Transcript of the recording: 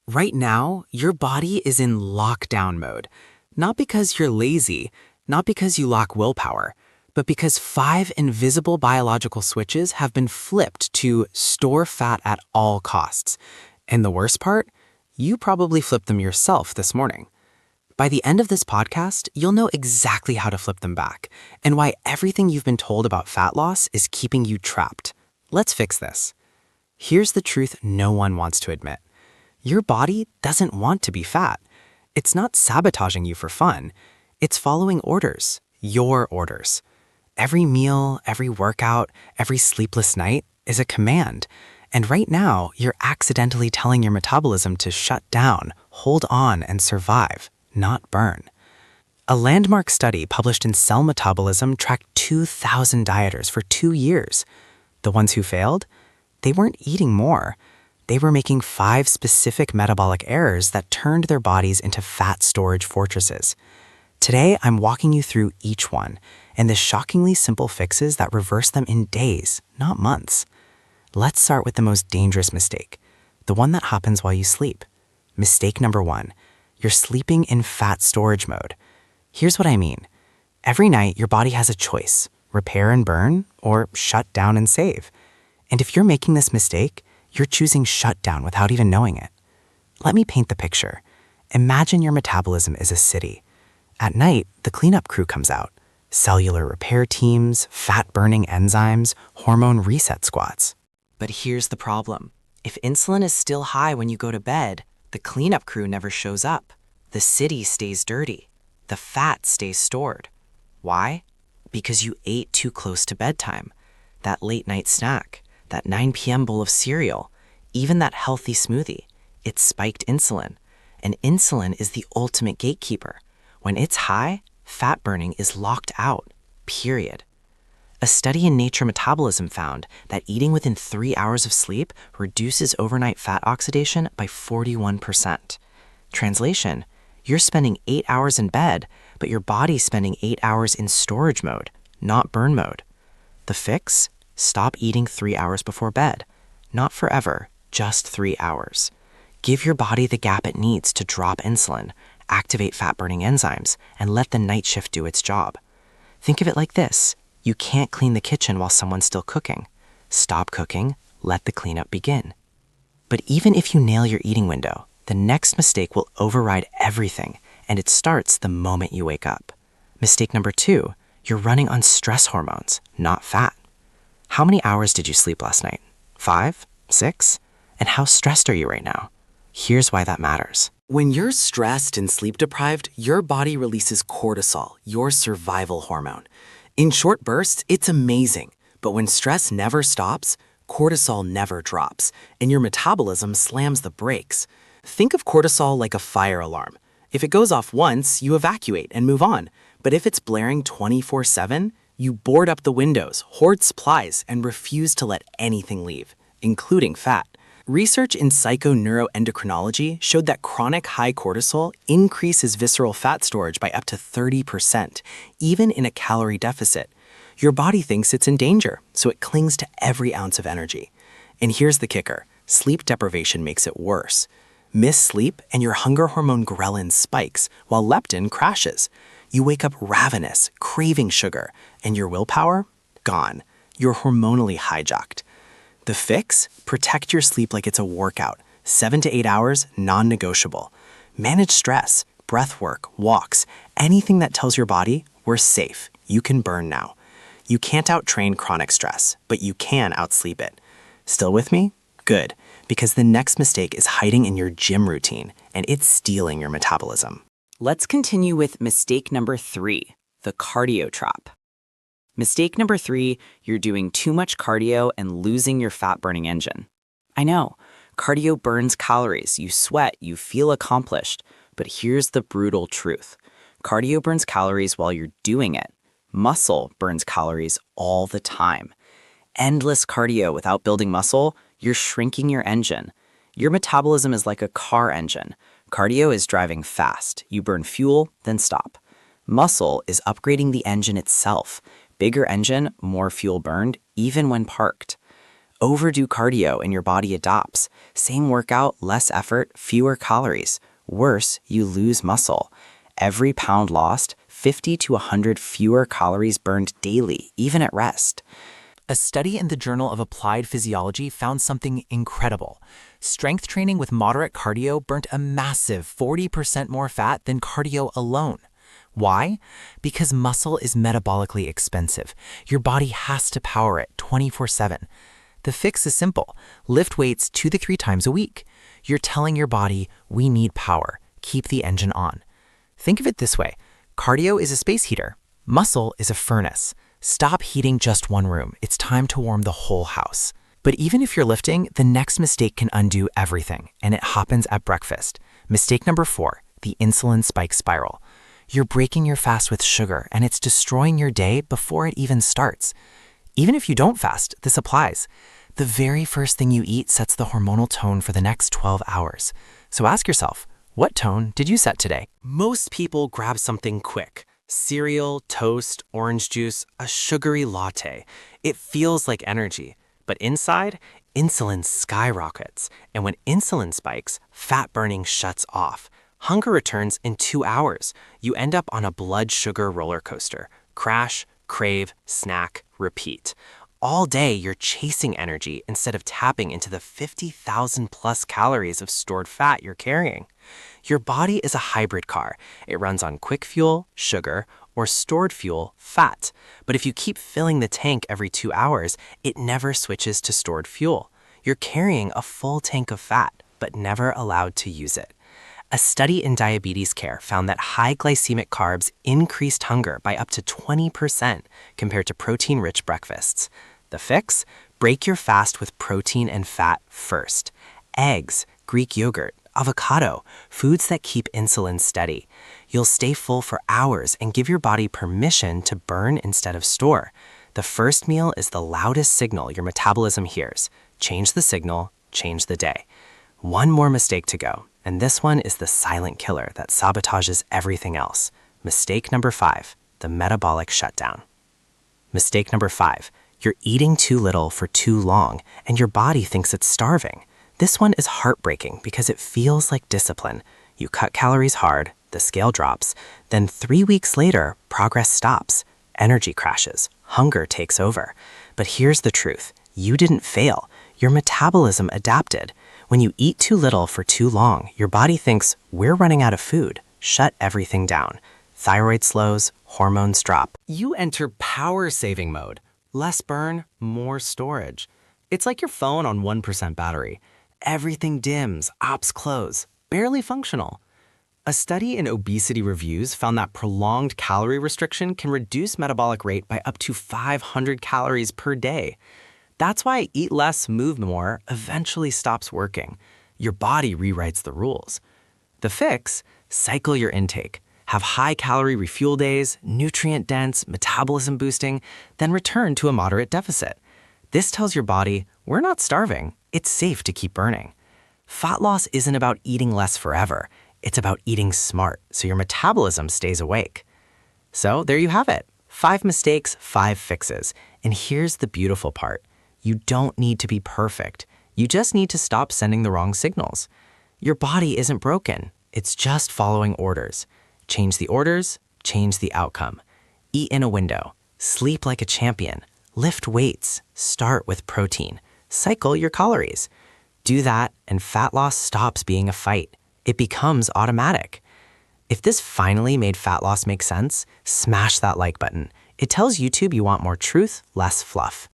Right now, your body is in lockdown mode. Not because you're lazy, not because you lack willpower, but because 5 invisible biological switches have been flipped to store fat at all costs. And the worst part? You probably flipped them yourself this morning. By the end of this podcast, you'll know exactly how to flip them back and why everything you've been told about fat loss is keeping you trapped. Let's fix this. Here's the truth no one wants to admit. Your body doesn't want to be fat. It's not sabotaging you for fun. It's following orders, your orders. Every meal, every workout, every sleepless night is a command. And right now, you're accidentally telling your metabolism to shut down, hold on, and survive, not burn. A landmark study published in Cell Metabolism tracked 2,000 dieters for 2 years. The ones who failed? They weren't eating more. They were making 5 specific metabolic errors that turned their bodies into fat storage fortresses. Today, I'm walking you through each one and the shockingly simple fixes that reverse them in days, not months. Let's start with the most dangerous mistake, the one that happens while you sleep. Mistake number 1, you're sleeping in fat storage mode. Here's what I mean. Every night, your body has a choice, repair and burn, or shut down and save. And if you're making this mistake, you're choosing shutdown without even knowing it. Let me paint the picture. Imagine your metabolism is a city. At night, the cleanup crew comes out. Cellular repair teams, fat-burning enzymes, hormone reset squads. But here's the problem. If insulin is still high when you go to bed, the cleanup crew never shows up. The city stays dirty. The fat stays stored. Why? Because you ate too close to bedtime. That late-night snack, that 9 p.m. bowl of cereal, even that healthy smoothie, it's spiked insulin. And insulin is the ultimate gatekeeper. When it's high, fat burning is locked out, period. A study in Nature Metabolism found that eating within 3 hours of sleep reduces overnight fat oxidation by 41%. Translation, you're spending 8 hours in bed, but your body's spending 8 hours in storage mode, not burn mode. The fix? Stop eating 3 hours before bed. Not forever, just 3 hours. Give your body the gap it needs to drop insulin, activate fat-burning enzymes, and let the night shift do its job. Think of it like this. You can't clean the kitchen while someone's still cooking. Stop cooking, let the cleanup begin. But even if you nail your eating window, the next mistake will override everything, and it starts the moment you wake up. Mistake number 2, you're running on stress hormones, not fat. How many hours did you sleep last night? 5? 6? And how stressed are you right now? Here's why that matters. When you're stressed and sleep deprived, your body releases cortisol, your survival hormone. In short bursts, it's amazing. But when stress never stops, cortisol never drops, and your metabolism slams the brakes. Think of cortisol like a fire alarm. If it goes off once, you evacuate and move on. But if it's blaring 24/7, you board up the windows, hoard supplies, and refuse to let anything leave, including fat. Research in Psychoneuroendocrinology showed that chronic high cortisol increases visceral fat storage by up to 30%, even in a calorie deficit. Your body thinks it's in danger, so it clings to every ounce of energy. And here's the kicker. Sleep deprivation makes it worse. Miss sleep and your hunger hormone ghrelin spikes, while leptin crashes. You wake up ravenous, craving sugar, and your willpower? Gone. You're hormonally hijacked. The fix? Protect your sleep like it's a workout. 7 to 8 hours, non-negotiable. Manage stress, breath work, walks, anything that tells your body, we're safe, you can burn now. You can't out-train chronic stress, but you can out-sleep it. Still with me? Good, because the next mistake is hiding in your gym routine, and it's stealing your metabolism. Let's continue with mistake number 3, the cardio trap. Mistake number 3, you're doing too much cardio and losing your fat-burning engine. I know, cardio burns calories, you sweat, you feel accomplished, but here's the brutal truth. Cardio burns calories while you're doing it. Muscle burns calories all the time. Endless cardio without building muscle, you're shrinking your engine. Your metabolism is like a car engine. Cardio is driving fast. You burn fuel, then stop. Muscle is upgrading the engine itself. Bigger engine, more fuel burned, even when parked. Overdo cardio and your body adopts. Same workout, less effort, fewer calories. Worse, you lose muscle. Every pound lost, 50 to 100 fewer calories burned daily, even at rest. A study in the Journal of Applied Physiology found something incredible. Strength training with moderate cardio burnt a massive 40% more fat than cardio alone. Why? Because muscle is metabolically expensive. Your body has to power it 24/7. The fix is simple. Lift weights 2 to 3 times a week. You're telling your body, we need power. Keep the engine on. Think of it this way. Cardio is a space heater. Muscle is a furnace. Stop heating just one room. It's time to warm the whole house. But even if you're lifting, the next mistake can undo everything, and it happens at breakfast. Mistake number 4, the insulin spike spiral. You're breaking your fast with sugar, and it's destroying your day before it even starts. Even if you don't fast, this applies. The very first thing you eat sets the hormonal tone for the next 12 hours. So ask yourself, what tone did you set today? Most people grab something quick. Cereal, toast, orange juice, a sugary latte. It feels like energy. But inside, insulin skyrockets. And when insulin spikes, fat burning shuts off. Hunger returns in 2 hours. You end up on a blood sugar roller coaster. Crash, crave, snack, repeat. All day, you're chasing energy instead of tapping into the 50,000 plus calories of stored fat you're carrying. Your body is a hybrid car. It runs on quick fuel, sugar, or stored fuel, fat. But if you keep filling the tank every 2 hours, it never switches to stored fuel. You're carrying a full tank of fat, but never allowed to use it. A study in diabetes care found that high glycemic carbs increased hunger by up to 20% compared to protein-rich breakfasts. The fix? Break your fast with protein and fat first. Eggs, Greek yogurt, avocado, foods that keep insulin steady. You'll stay full for hours and give your body permission to burn instead of store. The first meal is the loudest signal your metabolism hears. Change the signal, change the day. One more mistake to go, and this one is the silent killer that sabotages everything else. Mistake number 5, the metabolic shutdown. Mistake number 5, you're eating too little for too long, and your body thinks it's starving. This one is heartbreaking because it feels like discipline. You cut calories hard, the scale drops, then 3 weeks later, progress stops. Energy crashes, hunger takes over. But here's the truth, you didn't fail. Your metabolism adapted. When you eat too little for too long, your body thinks, we're running out of food. Shut everything down. Thyroid slows, hormones drop. You enter power-saving mode. Less burn, more storage. It's like your phone on 1% battery. Everything dims, apps close, barely functional. A study in Obesity Reviews found that prolonged calorie restriction can reduce metabolic rate by up to 500 calories per day. That's why eat less, move more eventually stops working. Your body rewrites the rules. The fix? Cycle your intake. Have high-calorie refuel days, nutrient-dense, metabolism-boosting, then return to a moderate deficit. This tells your body, we're not starving. It's safe to keep burning. Fat loss isn't about eating less forever. It's about eating smart, so your metabolism stays awake. So there you have it. 5 mistakes, 5 fixes. And here's the beautiful part. You don't need to be perfect. You just need to stop sending the wrong signals. Your body isn't broken. It's just following orders. Change the orders, change the outcome. Eat in a window. Sleep like a champion. Lift weights. Start with protein. Cycle your calories. Do that, and fat loss stops being a fight. It becomes automatic. If this finally made fat loss make sense, smash that like button. It tells YouTube you want more truth, less fluff.